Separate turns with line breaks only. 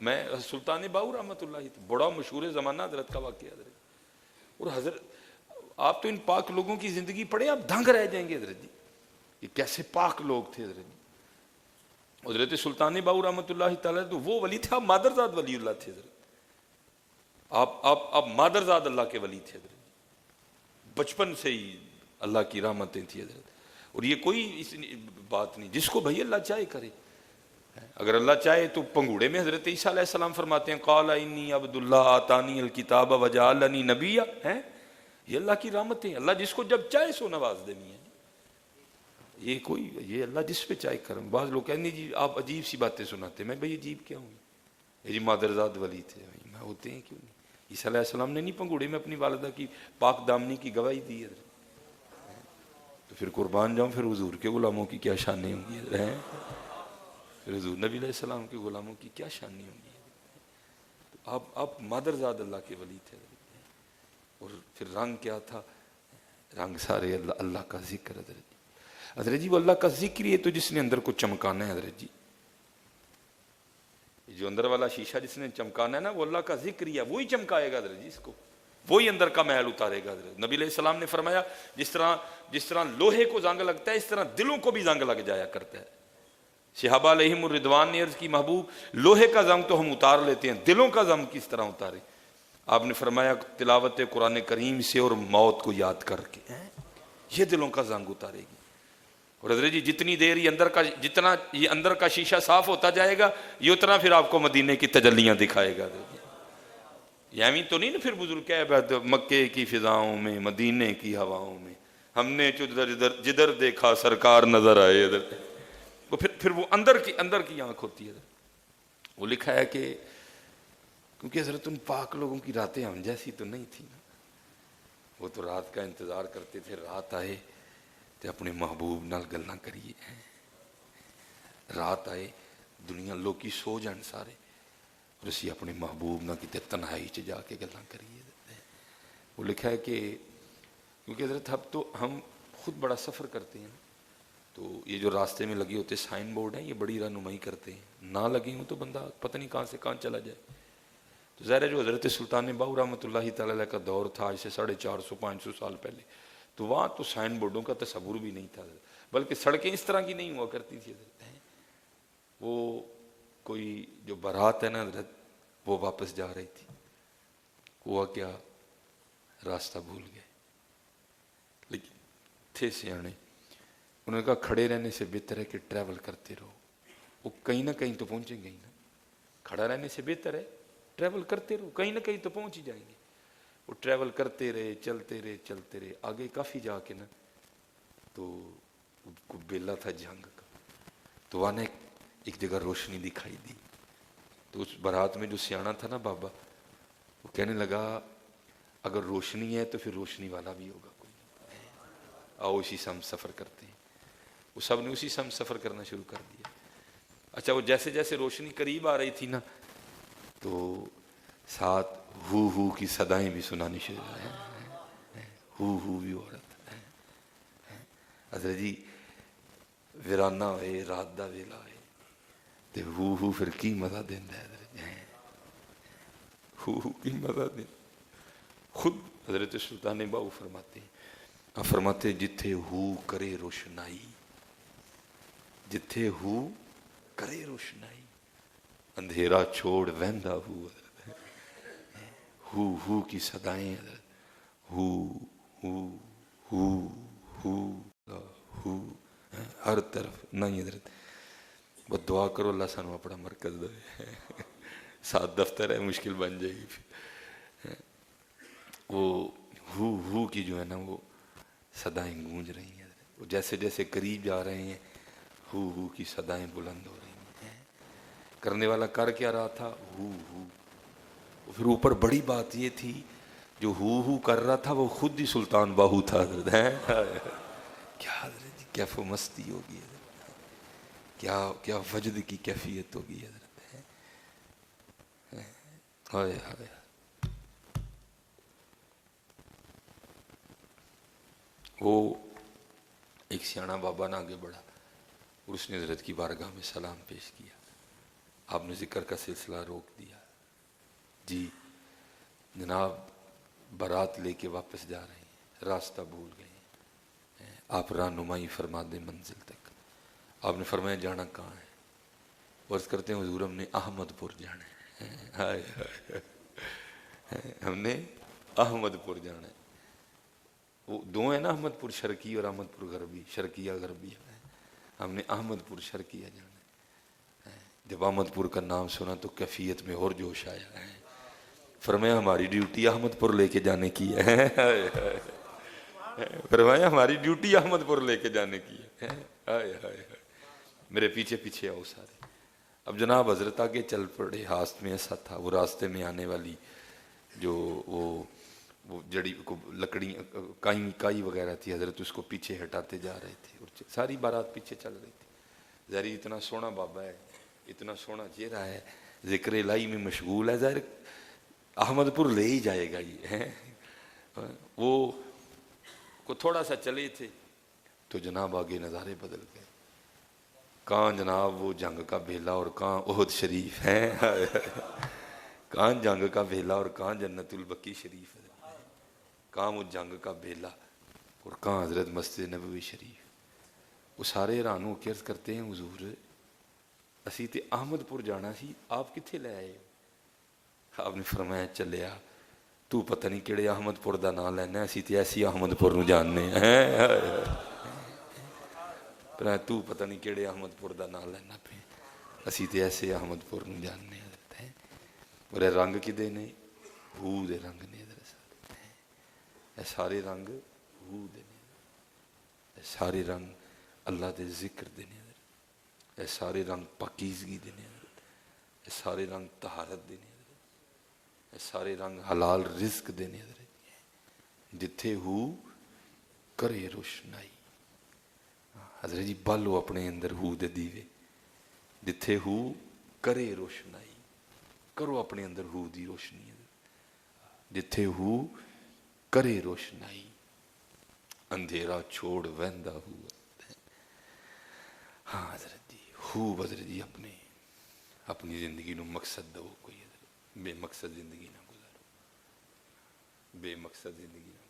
میں سلطان باؤ رحمۃ اللہ تھا، بڑا مشہور زمانہ حضرت کا واقعہ حضرت، اور حضرت آپ تو ان پاک لوگوں کی زندگی پڑھیں آپ دھنگ رہ جائیں گے حضرت جی، یہ کیسے پاک لوگ تھے حضرت جی۔ حضرت سلطان باؤ رحمۃ اللہ تعالیٰ تو وہ ولی تھے، آپ مادرزاد ولی اللہ تھے حضرت، آپ مادرزاد اللہ کے ولی تھے حضرت، بچپن سے ہی اللہ کی رحمتیں تھی حضرت، اور یہ کوئی بات نہیں، جس کو بھائی اللہ چاہے کرے، اگر اللہ چاہے تو پنگوڑے میں حضرت عیسیٰ علیہ السلام فرماتے ہیں قال انی عبد اللہ آتانی الکتاب وجعلنی نبیا، یہ اللہ کی رحمتیں، اللہ جس کو جب چاہے سو نواز دینی ہے، یہ اللہ جس پہ چاہے کرم۔ بعض لوگ کہیں جی آپ عجیب سی باتیں سناتے، میں بھائی عجیب کیا ہوں، میری مادرزاد ولی تھے، میں ہوتے ہیں کیوں نہیں، عیسیٰ علیہ السلام نے نہیں پنگوڑے میں اپنی والدہ کی پاک دامنی کی گواہی دی ہے، تو پھر قربان جاؤں، پھر حضور کے غلاموں کی کیا شانیں ہوں گی، پھر حضور نبی علیہ السلام کے غلاموں کی کیا شانی ہوں گی، تو آپ مادرزاد اللہ کے ولی تھے، اور پھر رنگ کیا تھا، رنگ سارے اللہ کا ذکر حضرت جی، وہ اللہ کا ذکر ہی ہے تو جس نے اندر کو چمکانا ہے حضرت جی، جو اندر والا شیشہ جس نے چمکانا ہے نا، وہ اللہ کا ذکر ہی ہے، وہی چمکائے گا حضرت جی اس کو، وہی اندر کا محل اتارے گا حضرت۔ نبی علیہ السلام نے فرمایا جس طرح لوہے کو زنگ لگتا ہے اس طرح دلوں کو بھی زنگ لگ جایا کرتا ہے۔ صحابہ علیہم الرضوان نے عرض کی محبوب لوہے کا زنگ تو ہم اتار لیتے ہیں، دلوں کا زنگ کس طرح اتارے؟ آپ نے فرمایا تلاوت قرآن کریم سے اور موت کو یاد کر کے، یہ دلوں کا زنگ اتارے گی۔ اور حضرت جی جتنی دیر جتنا یہ اندر کا شیشہ صاف ہوتا جائے گا، یہ اتنا پھر آپ کو مدینے کی تجلیاں دکھائے گا۔ یعنی تو نہیں نا پھر بزرگ کہہ مکے کی فضاؤں میں مدینے کی ہواؤں میں ہم نے جدھر دیکھا سرکار نظر آئے، وہ پھر وہ اندر کی آنکھ ہوتی ہے۔ وہ لکھا ہے کہ کیونکہ حضرت ان پاک لوگوں کی راتیں ہم جیسی تو نہیں تھی نا، وہ تو رات کا انتظار کرتے تھے، رات آئے تو اپنے محبوب نال گلاں کریے، رات آئے دنیا لوکی سو جان سارے، اور اسی اپنے محبوب نہ کتے تنہائی چ جا کے گلاں کریے۔ وہ لکھا ہے کہ کیونکہ حضرت اب تو ہم خود بڑا سفر کرتے ہیں، تو یہ جو راستے میں لگے ہوتے سائن بورڈ ہیں یہ بڑی رہنمائی کرتے ہیں، نہ لگے ہوں تو بندہ پتہ نہیں کہاں سے کہاں چلا جائے۔ تو ظاہر ہے جو حضرت سلطان باؤ رحمۃ اللہ تعالیٰ کا دور تھا آج سے 450-500 سال پہلے، تو وہاں تو سائن بورڈوں کا تصور بھی نہیں تھا، بلکہ سڑکیں اس طرح کی نہیں ہوا کرتی تھی حضرت۔ وہ کوئی جو بارات ہے نا حضرت، وہ واپس جا رہی تھی، ہوا کیا راستہ بھول گئے، لیکن تھے سیانے، انہوں نے کہا کھڑے رہنے سے بہتر ہے کہ ٹریول کرتے رہو، وہ کہیں نہ کہیں تو پہنچیں گے ہی نا، کھڑا رہنے سے بہتر ہے ٹریول کرتے رہو، کہیں نہ کہیں تو پہنچ ہی جائیں گے۔ وہ ٹریول کرتے رہے چلتے رہے، آگے کافی جا کے نا تو بیلا تھا جنگ کا، تو وہاں ایک جگہ روشنی دکھائی دی، تو اس بارات میں جو سیانا تھا نا بابا، وہ کہنے لگا اگر روشنی ہے تو پھر روشنی والا بھی ہوگا کوئی، آؤ اسی سے ہم سفر کرتے ہیں۔ وہ سب نے اسی سے ہم سفر کرنا شروع کر دیا۔ اچھا وہ جیسے جیسے روشنی قریب آ رہی تھی نا تو ساتھ ہو کی صدائیں بھی سنانی شروع ہوئی، ہو بھی ہو رہا تھا۔ حضرت جی ویرانہ ہوئے رات دا ویلا ہوئے تے ہو پھر کی مزہ دیندا ہے حضرت، ہو کی مزہ دیندا۔ خود حضرت سلطان باؤ فرماتے جتھے ہو کرے روشنائی، جتھے ہو کرے روشنائی، اندھیرا چھوڑ وہندا ہو کی صدائیں حضرت، ہو ہر طرف نہیں حضرت۔ بس دعا کرو اللہ سانو اپنا مرکز دے، ساتھ دفتر ہے مشکل بن جائے گی پھر۔ وہ ہو کی جو ہے نا وہ صدائیں گونج رہی ہیں، وہ جیسے جیسے قریب جا رہے ہیں ہو کی صدائیں بلند ہو رہی ہیں۔ کرنے والا کر کیا رہا تھا؟ ہو۔ پھر اوپر بڑی بات یہ تھی جو ہو کر رہا تھا وہ خود ہی سلطان باہو تھا حضرت۔ کیا حضرت جی کیف و مستی ہوگی حضرت، کیا وجد کی کیفیت ہوگی حضرت۔ ہائے ہائے، وہ ایک سیانا بابا نے آگے بڑھا اور اس نے حضرت کی بارگاہ میں سلام پیش کیا، آپ نے ذکر کا سلسلہ روک دیا. جی جناب بارات لے کے واپس جا رہے ہیں, راستہ بھول گئے ہیں, آپ رہنمائی فرما دیں منزل تک. آپ نے فرمایا جانا کہاں ہے؟ عرض کرتے ہیں حضور ہم نے احمد پور جانا ہے. ہائے ہائے, ہم نے احمد پور جانا ہے. وہ دو ہیں نا, احمد پور شرقی اور احمد پور غربی, شرقیہ غربیہ. ہم نے احمد پور شرقیہ جانا ہے. جب احمد پور کا نام سنا تو کیفیت میں اور جوش آیا ہے. فرمایا ہماری ڈیوٹی احمد پور لے کے جانے کی ہے. فرمایا ہماری ڈیوٹی احمد پور لے کے جانے کی ہے. میرے پیچھے پیچھے آؤ سارے. اب جناب حضرت آگے چل پڑے. ہاست میں ایسا تھا, وہ راستے میں آنے والی جو وہ جڑی کو لکڑی کائی وغیرہ تھی, حضرت اس کو پیچھے ہٹاتے جا رہے تھے اور ساری بارات پیچھے چل رہی تھی. ظاہر اتنا سونا بابا ہے, اتنا سونا چہرہ ہے, ذکر الہی میں مشغول ہے, ظاہر احمد پور لے ہی جائے گا یہ ہے. وہ کو تھوڑا سا چلے تھے تو جناب آگے نظارے بدل گئے. کہاں جناب وہ جنگ کا بیلا اور کہاں احد شریف ہے. کہاں جنگ کا بیلا اور کہاں جنت البقیع شریف ہے. کہاں وہ جنگ کا بیلا اور کہاں حضرت مسجد نبوی شریف. وہ سارے حیران ہو کے عرض کرتے ہیں حضور اسی تے احمد پور جانا سی, آپ کتھے لے آئے ہو؟ آپ نے فرمایا چلیا تو پتہ نہیں کیڑے احمد پور دا نام لینا, اسی تے ایسی احمد پور نو جاننے ہیں. پر تو پتہ نہیں کیڑے احمد پور دا نام لینا پہ, اسی تے ایسے احمد پور نو جاننے ہیں. اور یہ رنگ کدے نے؟ ہو دے رنگ نے. اے سارے رنگ ہو دے نے, اے سارے رنگ اللہ دے ذکر دے نے, اے سارے رنگ پاکیزگی دے نے, اے سارے رنگ طہارت دے نے, اے سارے رنگ حلال رزق دے نے. جتھے ہو کرے روشنائی. حضرت جی بالو اپنے اندر ہو دے دیوے, جتھے ہو کرے روشنائی, کرو اپنے اندر ہو دی روشنی. جتھے ہو کرے روشنائی, اندھیرا چھوڑ وہندا ہوا. ہاں حضرت جی ہو, حضرت جی اپنی زندگی نو مقصد دو. کوئی حضرت بے مقصد زندگی نہ گزارو, بے مقصد زندگی نہ